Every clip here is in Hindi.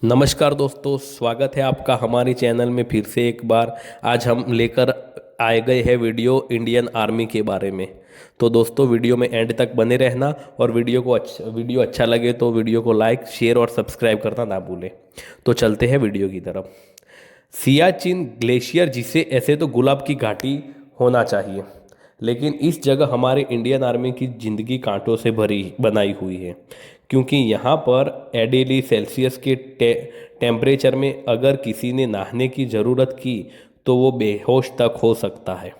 नमस्कार दोस्तों, स्वागत है आपका हमारे चैनल में फिर से एक बार। आज हम लेकर आए गए हैं वीडियो इंडियन आर्मी के बारे में। तो दोस्तों, वीडियो में एंड तक बने रहना और वीडियो अच्छा लगे तो वीडियो को लाइक शेयर और सब्सक्राइब करना ना भूलें। तो चलते हैं वीडियो की तरफ। सियाचिन ग्लेशियर, जिसे ऐसे तो गुलाब की घाटी होना चाहिए, लेकिन इस जगह हमारे इंडियन आर्मी की ज़िंदगी कांटों से भरी बनाई हुई है, क्योंकि यहाँ पर एडेली सेल्सियस के टेम्परेचर में अगर किसी ने नहाने की ज़रूरत की तो वो बेहोश तक हो सकता है।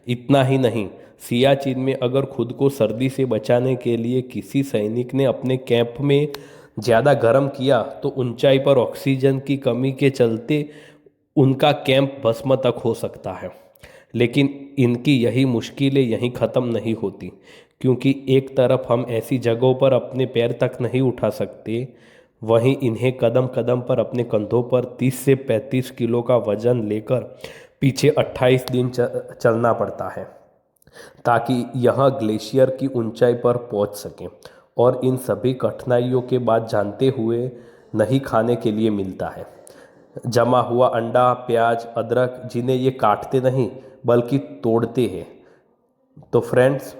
इतना ही नहीं, सियाचिन में अगर खुद को सर्दी से बचाने के लिए किसी सैनिक ने अपने कैंप में ज़्यादा गर्म किया तो ऊंचाई पर ऑक्सीजन की कमी के चलते उनका कैंप भस्म तक हो सकता है। लेकिन इनकी यही मुश्किलें यहीं ख़त्म नहीं होती, क्योंकि एक तरफ हम ऐसी जगहों पर अपने पैर तक नहीं उठा सकते, वहीं इन्हें कदम कदम पर अपने कंधों पर 30 से 35 किलो का वजन लेकर पीछे 28 दिन चलना पड़ता है, ताकि यह ग्लेशियर की ऊंचाई पर पहुंच सकें। और इन सभी कठिनाइयों के बाद जानते हुए नहीं खाने के लिए मिलता है जमा हुआ अंडा, प्याज, अदरक, जिन्हें ये काटते नहीं बल्कि तोड़ते हैं। तो फ्रेंड्स,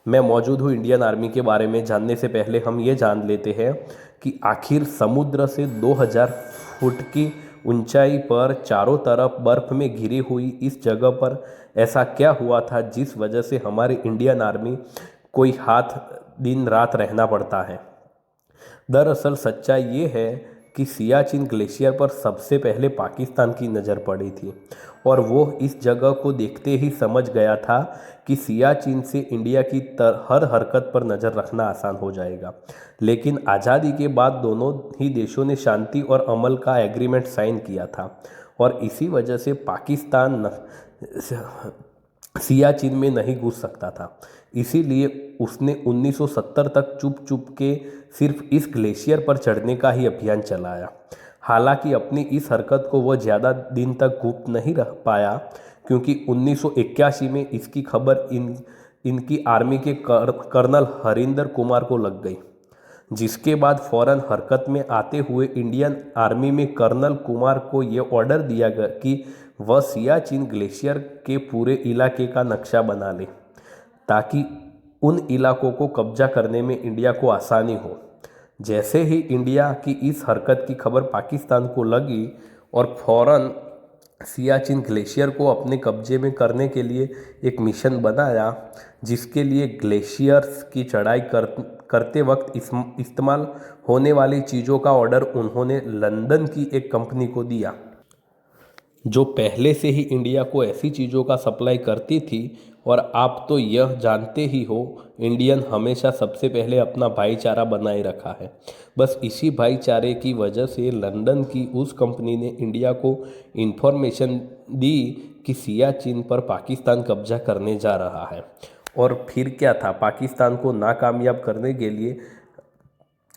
मैं मौजूद हूँ इंडियन आर्मी के बारे में जानने से पहले हम ये जान लेते हैं कि आखिर समुद्र से 2000 फुट की ऊंचाई पर चारों तरफ बर्फ में घिरी हुई इस जगह पर ऐसा क्या हुआ था जिस वजह से हमारे इंडियन आर्मी कोई हाथ दिन रात रहना पड़ता है। दरअसल सच्चाई ये है कि सियाचिन ग्लेशियर पर सबसे पहले पाकिस्तान की नज़र पड़ी थी, और वो इस जगह को देखते ही समझ गया था कि सियाचिन से इंडिया की हर हरकत पर नज़र रखना आसान हो जाएगा। लेकिन आज़ादी के बाद दोनों ही देशों ने शांति और अमल का एग्रीमेंट साइन किया था, और इसी वजह से पाकिस्तान सियाचिन में नहीं घुस सकता था। इसीलिए उसने 1970 तक चुप चुप के सिर्फ इस ग्लेशियर पर चढ़ने का ही अभियान चलाया। हालांकि अपनी इस हरकत को वह ज़्यादा दिन तक गुप्त नहीं रह पाया, क्योंकि 1981 में इसकी खबर इनकी आर्मी के कर्नल हरिंदर कुमार को लग गई, जिसके बाद फौरन हरकत में आते हुए इंडियन आर्मी में कर्नल कुमार को ये ऑर्डर दिया गया कि वह सियाचिन ग्लेशियर के पूरे इलाके का नक्शा बना ले, ताकि उन इलाकों को कब्जा करने में इंडिया को आसानी हो। जैसे ही इंडिया की इस हरकत की खबर पाकिस्तान को लगी और फौरन सियाचिन ग्लेशियर को अपने कब्जे में करने के लिए एक मिशन बनाया, जिसके लिए ग्लेशियर्स की चढ़ाई करते वक्त इस्तेमाल होने वाली चीज़ों का ऑर्डर उन्होंने लंदन की एक कंपनी को दिया, जो पहले से ही इंडिया को ऐसी चीज़ों का सप्लाई करती थी। और आप तो यह जानते ही हो, इंडियन हमेशा सबसे पहले अपना भाईचारा बनाए रखा है। बस इसी भाईचारे की वजह से लंदन की उस कंपनी ने इंडिया को इन्फॉर्मेशन दी कि सियाचिन पर पाकिस्तान कब्जा करने जा रहा है। और फिर क्या था, पाकिस्तान को नाकामयाब करने के लिए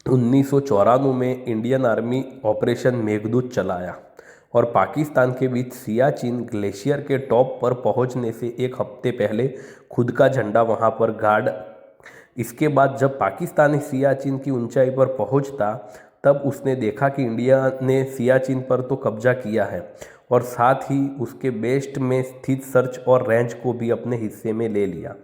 1994 में इंडियन आर्मी ऑपरेशन मेघदूत चलाया, और पाकिस्तान के बीच सियाचिन ग्लेशियर के टॉप पर पहुंचने से एक हफ्ते पहले खुद का झंडा वहां पर गाड़। इसके बाद जब पाकिस्तानी सियाचिन की ऊंचाई पर पहुंचता, तब उसने देखा कि इंडिया ने सियाचिन पर तो कब्जा किया है, और साथ ही उसके वेस्ट में स्थित सर्च और रेंज को भी अपने हिस्से में ले लिया,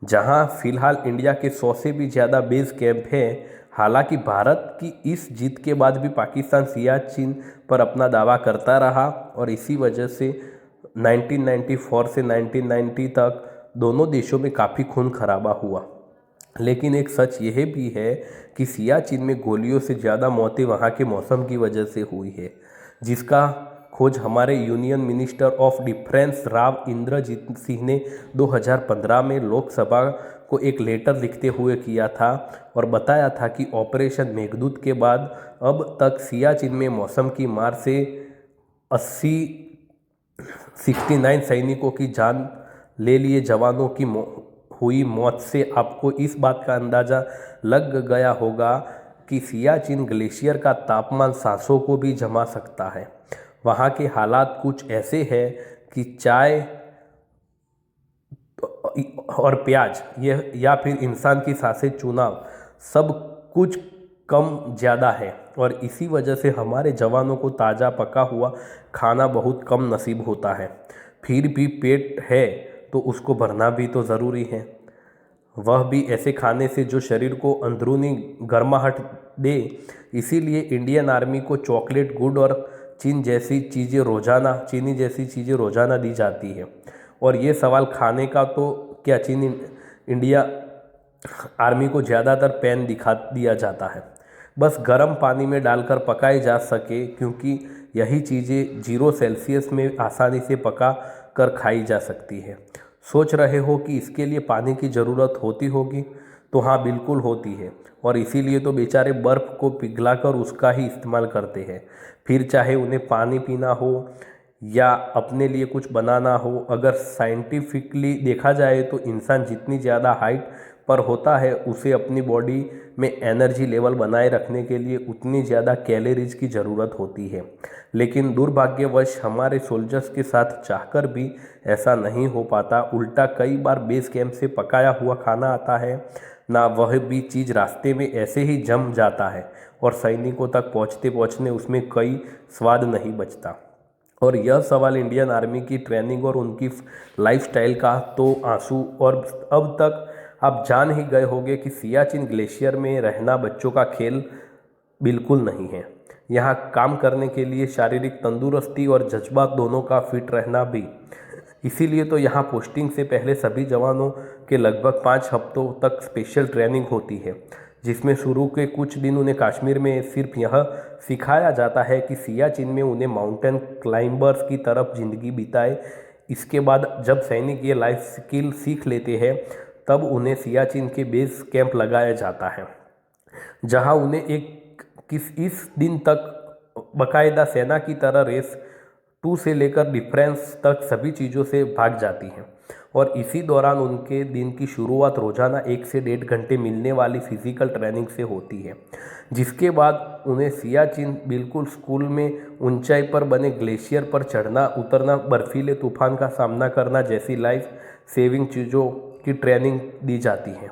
जहां फिलहाल इंडिया के 100 से भी ज़्यादा बेस कैंप हैं। हालांकि भारत की इस जीत के बाद भी पाकिस्तान सियाचिन पर अपना दावा करता रहा, और इसी वजह से 1994 से 1990 तक दोनों देशों में काफ़ी खून खराबा हुआ। लेकिन एक सच यह भी है कि सियाचिन में गोलियों से ज़्यादा मौतें वहाँ के मौसम की वजह से हुई है, जिसका खोज हमारे union minister of defence Rao Inderjit Singh ने 2015 में लोकसभा को एक लेटर लिखते हुए किया था, और बताया था कि ऑपरेशन मेघदूत के बाद अब तक सियाचिन में मौसम की मार से 69 सैनिकों की जान ले लिए जवानों की हुई मौत से आपको इस बात का अंदाज़ा लग गया होगा कि सियाचिन ग्लेशियर का तापमान सांसों को भी जमा सकता है। वहाँ के हालात कुछ ऐसे हैं कि चाय और प्याज यह या फिर इंसान की सांसें, चुनाव, सब कुछ कम ज़्यादा है, और इसी वजह से हमारे जवानों को ताज़ा पका हुआ खाना बहुत कम नसीब होता है। फिर भी पेट है तो उसको भरना भी तो ज़रूरी है, वह भी ऐसे खाने से जो शरीर को अंदरूनी गर्माहट दे। इसीलिए इंडियन आर्मी को चॉकलेट, गुड़ और चीनी जैसी चीज़ें रोज़ाना दी जाती है। और ये सवाल खाने का तो क्या, चीन इंडिया आर्मी को ज़्यादातर पैन दिखा दिया जाता है, बस गर्म पानी में डालकर पकाए जा सके, क्योंकि यही चीज़ें 0 सेल्सियस में आसानी से पका कर खाई जा सकती है। सोच रहे हो कि इसके लिए पानी की ज़रूरत होती होगी, तो हाँ बिल्कुल होती है। और इसीलिए तो बेचारे बर्फ़ को पिघलाकर उसका ही इस्तेमाल करते हैं, फिर चाहे उन्हें पानी पीना हो या अपने लिए कुछ बनाना हो। अगर साइंटिफिकली देखा जाए तो इंसान जितनी ज़्यादा हाइट पर होता है, उसे अपनी बॉडी में एनर्जी लेवल बनाए रखने के लिए उतनी ज़्यादा कैलोरीज की ज़रूरत होती है। लेकिन दुर्भाग्यवश हमारे सोल्जर्स के साथ चाहकर भी ऐसा नहीं हो पाता। उल्टा कई बार बेस कैंप से पकाया हुआ खाना आता है ना, वह भी चीज़ रास्ते में ऐसे ही जम जाता है और सैनिकों तक पहुँचते पहुँचने उसमें कोई स्वाद नहीं बचता। और यह सवाल इंडियन आर्मी की ट्रेनिंग और उनकी लाइफस्टाइल का तो आंसू। और अब तक आप जान ही गए होंगे कि सियाचिन ग्लेशियर में रहना बच्चों का खेल बिल्कुल नहीं है। यहाँ काम करने के लिए शारीरिक तंदुरुस्ती और जज्बात दोनों का फिट रहना भी। इसीलिए तो यहाँ पोस्टिंग से पहले सभी जवानों के लगभग 5 हफ्तों तक स्पेशल ट्रेनिंग होती है, जिसमें शुरू के कुछ दिन उन्हें कश्मीर में सिर्फ यह सिखाया जाता है कि सियाचिन में उन्हें माउंटेन क्लाइंबर्स की तरफ ज़िंदगी बिताए। इसके बाद जब सैनिक ये लाइफ स्किल सीख लेते हैं, तब उन्हें सियाचिन के बेस कैंप लगाया जाता है, जहां उन्हें इस दिन तक बाकायदा सेना की तरह रेस 2 से लेकर डिफरेंस तक सभी चीज़ों से भाग जाती हैं। और इसी दौरान उनके दिन की शुरुआत रोज़ाना 1 से 1.5 घंटे मिलने वाली फिजिकल ट्रेनिंग से होती है, जिसके बाद उन्हें सियाचिन बिल्कुल स्कूल में ऊंचाई पर बने ग्लेशियर पर चढ़ना उतरना, बर्फीले तूफान का सामना करना जैसी लाइफ सेविंग चीज़ों की ट्रेनिंग दी जाती है।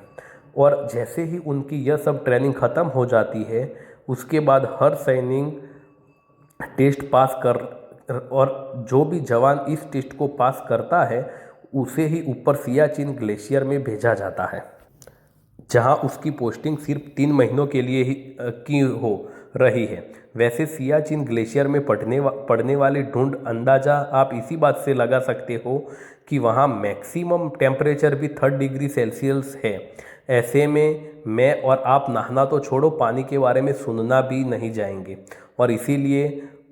और जैसे ही उनकी यह सब ट्रेनिंग ख़त्म हो जाती है, उसके बाद हर सैनिक टेस्ट पास कर, और जो भी जवान इस टेस्ट को पास करता है उसे ही ऊपर सियाचिन ग्लेशियर में भेजा जाता है, जहां उसकी पोस्टिंग सिर्फ 3 महीनों के लिए ही की हो रही है। वैसे सियाचिन ग्लेशियर में पड़ने वाली धुंध अंदाज़ा आप इसी बात से लगा सकते हो कि वहां मैक्सिमम टेम्परेचर भी 3 डिग्री सेल्सियस है। ऐसे में मैं और आप नहाना तो छोड़ो, पानी के बारे में सुनना भी नहीं जाएंगे। और इसीलिए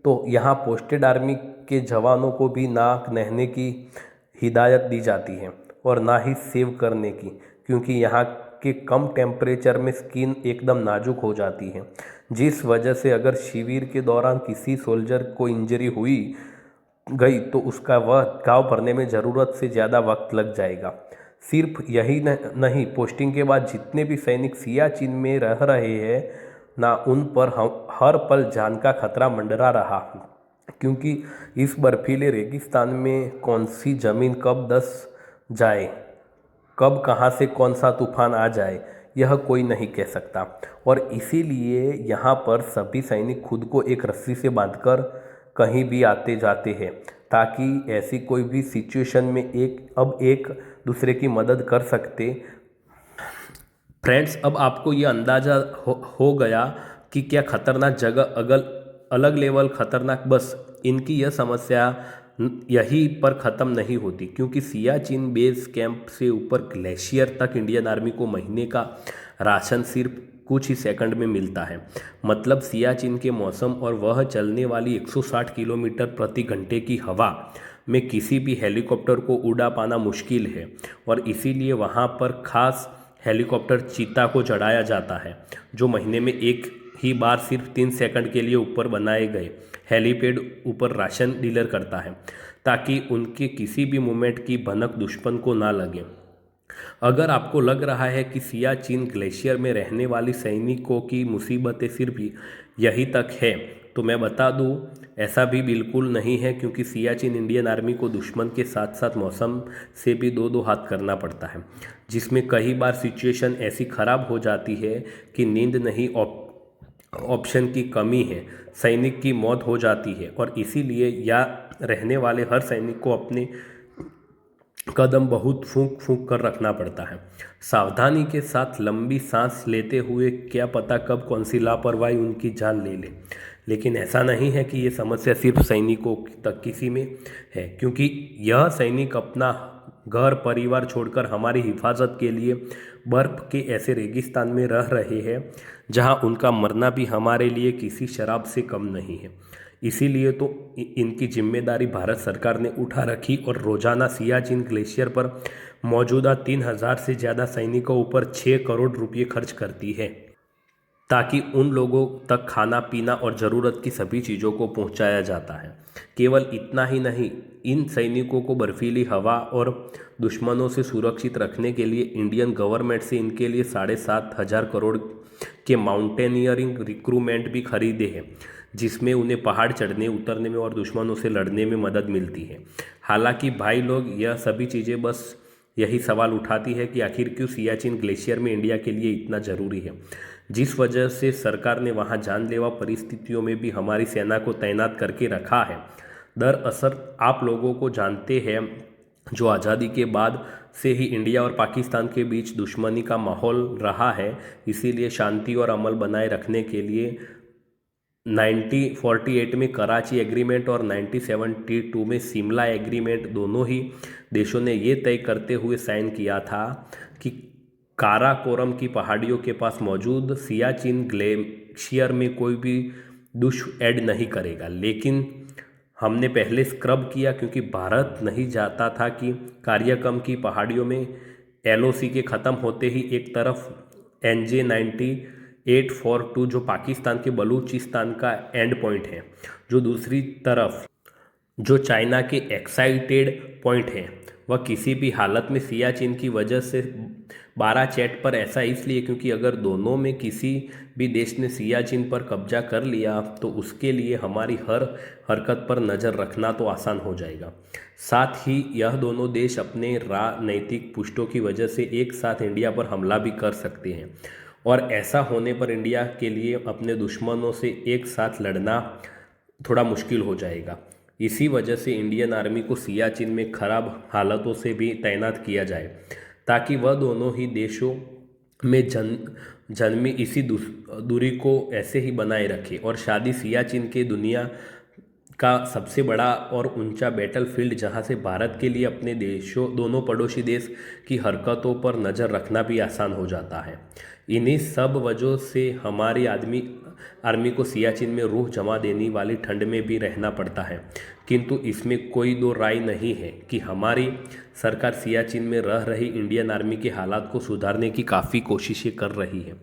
तो यहाँ पोस्टेड आर्मी के जवानों को भी ना नहाने की हिदायत दी जाती है और ना ही सेव करने की, क्योंकि यहाँ के कम टेम्परेचर में स्किन एकदम नाजुक हो जाती है, जिस वजह से अगर शिविर के दौरान किसी सोल्जर को इंजरी हुई गई तो उसका वह घाव भरने में ज़रूरत से ज़्यादा वक्त लग जाएगा। सिर्फ यही नहीं, पोस्टिंग के बाद जितने भी सैनिक सियाचिन में रह रहे हैं ना, उन पर हर पल जान का खतरा मंडरा रहा, क्योंकि इस बर्फीले रेगिस्तान में कौन सी ज़मीन कब धंस जाए, कब कहाँ से कौन सा तूफान आ जाए, यह कोई नहीं कह सकता। और इसीलिए यहाँ पर सभी सैनिक खुद को एक रस्सी से बांधकर कहीं भी आते जाते हैं, ताकि ऐसी कोई भी सिचुएशन में एक दूसरे की मदद कर सकते। फ्रेंड्स, अब आपको ये अंदाज़ा हो गया कि क्या खतरनाक जगह अलग लेवल खतरनाक। बस इनकी यह समस्या यहीं पर ख़त्म नहीं होती, क्योंकि सियाचिन बेस कैंप से ऊपर ग्लेशियर तक इंडियन आर्मी को महीने का राशन सिर्फ कुछ ही सेकंड में मिलता है। मतलब सियाचिन के मौसम और वह चलने वाली 160 किलोमीटर प्रति घंटे की हवा में किसी भी हेलीकॉप्टर को उड़ा पाना मुश्किल है। और इसीलिए वहाँ पर खास हेलीकॉप्टर चीता को चढ़ाया जाता है, जो महीने में एक ही बार सिर्फ 3 सेकंड के लिए ऊपर बनाए गए हेलीपैड ऊपर राशन डीलर करता है, ताकि उनके किसी भी मूवमेंट की भनक दुश्मन को ना लगे। अगर आपको लग रहा है कि सियाचिन ग्लेशियर में रहने वाली सैनिकों की मुसीबतें सिर्फ यहीं तक है, तो मैं बता दूं, ऐसा भी बिल्कुल नहीं है, क्योंकि सियाचिन इंडियन आर्मी को दुश्मन के साथ साथ मौसम से भी दो हाथ करना पड़ता है, जिसमें कई बार सिचुएशन ऐसी ख़राब हो जाती है कि नींद नहीं ऑप्शन की कमी है, सैनिक की मौत हो जाती है और इसीलिए या रहने वाले हर सैनिक को अपने कदम बहुत फूंक फूंक कर रखना पड़ता है, सावधानी के साथ लंबी सांस लेते हुए। क्या पता कब कौन सी लापरवाही उनकी जान ले ले। लेकिन ऐसा नहीं है कि ये समस्या सिर्फ सैनिकों तक किसी में है, क्योंकि यह सैनिक अपना घर परिवार छोड़कर हमारी हिफाजत के लिए बर्फ के ऐसे रेगिस्तान में रह रहे हैं जहां उनका मरना भी हमारे लिए किसी शराब से कम नहीं है। इसीलिए तो इनकी जिम्मेदारी भारत सरकार ने उठा रखी और रोजाना सियाचिन ग्लेशियर पर मौजूदा 3,000 से ज़्यादा सैनिकों ऊपर 6 करोड़ रुपये खर्च करती है, ताकि उन लोगों तक खाना पीना और ज़रूरत की सभी चीज़ों को पहुंचाया जाता है। केवल इतना ही नहीं, इन सैनिकों को बर्फीली हवा और दुश्मनों से सुरक्षित रखने के लिए इंडियन गवर्नमेंट से इनके लिए 7,500 करोड़ के माउंटेनियरिंग रिक्रूटमेंट भी खरीदे हैं, जिसमें उन्हें पहाड़ चढ़ने उतरने में और दुश्मनों से लड़ने में मदद मिलती है। हालांकि भाई लोग, यह सभी चीज़ें बस यही सवाल उठाती है कि आखिर क्यों सियाचिन ग्लेशियर में इंडिया के लिए इतना ज़रूरी है, जिस वजह से सरकार ने वहां जानलेवा परिस्थितियों में भी हमारी सेना को तैनात करके रखा है। दरअसल आप लोगों को जानते हैं, जो आज़ादी के बाद से ही इंडिया और पाकिस्तान के बीच दुश्मनी का माहौल रहा है, इसीलिए शांति और अमल बनाए रखने के लिए 1948 में कराची एग्रीमेंट और 1972 में शिमला एग्रीमेंट दोनों ही देशों ने ये तय करते हुए साइन किया था कि काराकोरम की पहाड़ियों के पास मौजूद सियाचिन ग्लेशियर में कोई भी ऐड नहीं करेगा। लेकिन हमने पहले स्क्रब किया, क्योंकि भारत नहीं चाहता था कि कार्यक्रम की पहाड़ियों में LOC के ख़त्म होते ही एक तरफ NJ 9842 जो पाकिस्तान के बलूचिस्तान का एंड पॉइंट है, जो दूसरी तरफ जो चाइना के एक्साइटेड पॉइंट है, वह किसी भी हालत में सियाचिन की वजह से 12 चैट पर ऐसा इसलिए क्योंकि अगर दोनों में किसी भी देश ने सियाचिन पर कब्जा कर लिया तो उसके लिए हमारी हर हरकत पर नज़र रखना तो आसान हो जाएगा। साथ ही यह दोनों देश अपने राजनैतिक पुष्टों की वजह से एक साथ इंडिया पर हमला भी कर सकते हैं और ऐसा होने पर इंडिया के लिए अपने दुश्मनों से एक साथ लड़ना थोड़ा मुश्किल हो जाएगा। इसी वजह से इंडियन आर्मी को सियाचिन में खराब हालतों से भी तैनात किया जाए, ताकि वह दोनों ही देशों में जन्मी इसी दूरी को ऐसे ही बनाए रखे और शादी सियाचिन के दुनिया का सबसे बड़ा और ऊंचा बैटलफील्ड, जहां से भारत के लिए अपने देशों दोनों पड़ोसी देश की हरकतों पर नज़र रखना भी आसान हो जाता है। इन्हीं सब वजहों से हमारी आर्मी को सियाचिन में रूह जमा देने वाली ठंड में भी रहना पड़ता है, किंतु इसमें कोई दो राय नहीं है कि हमारी सरकार सियाचिन में रह रही इंडियन आर्मी के हालात को सुधारने की काफ़ी कोशिशें कर रही है।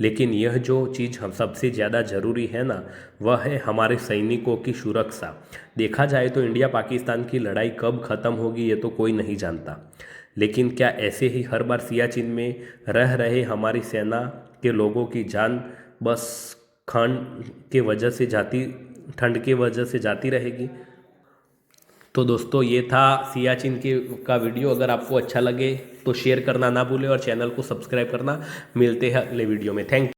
लेकिन यह जो चीज़ हम सबसे ज़्यादा ज़रूरी है ना, वह है हमारे सैनिकों की सुरक्षा। देखा जाए तो इंडिया पाकिस्तान की लड़ाई कब ख़त्म होगी ये तो कोई नहीं जानता, लेकिन क्या ऐसे ही हर बार सियाचिन में रह रहे हमारी सेना के लोगों की जान बस ठंड के वजह से जाती रहेगी? तो दोस्तों, ये था सियाचिन का वीडियो। अगर आपको अच्छा लगे तो शेयर करना ना भूलें और चैनल को सब्सक्राइब करना। मिलते हैं अगले वीडियो में। Thank you.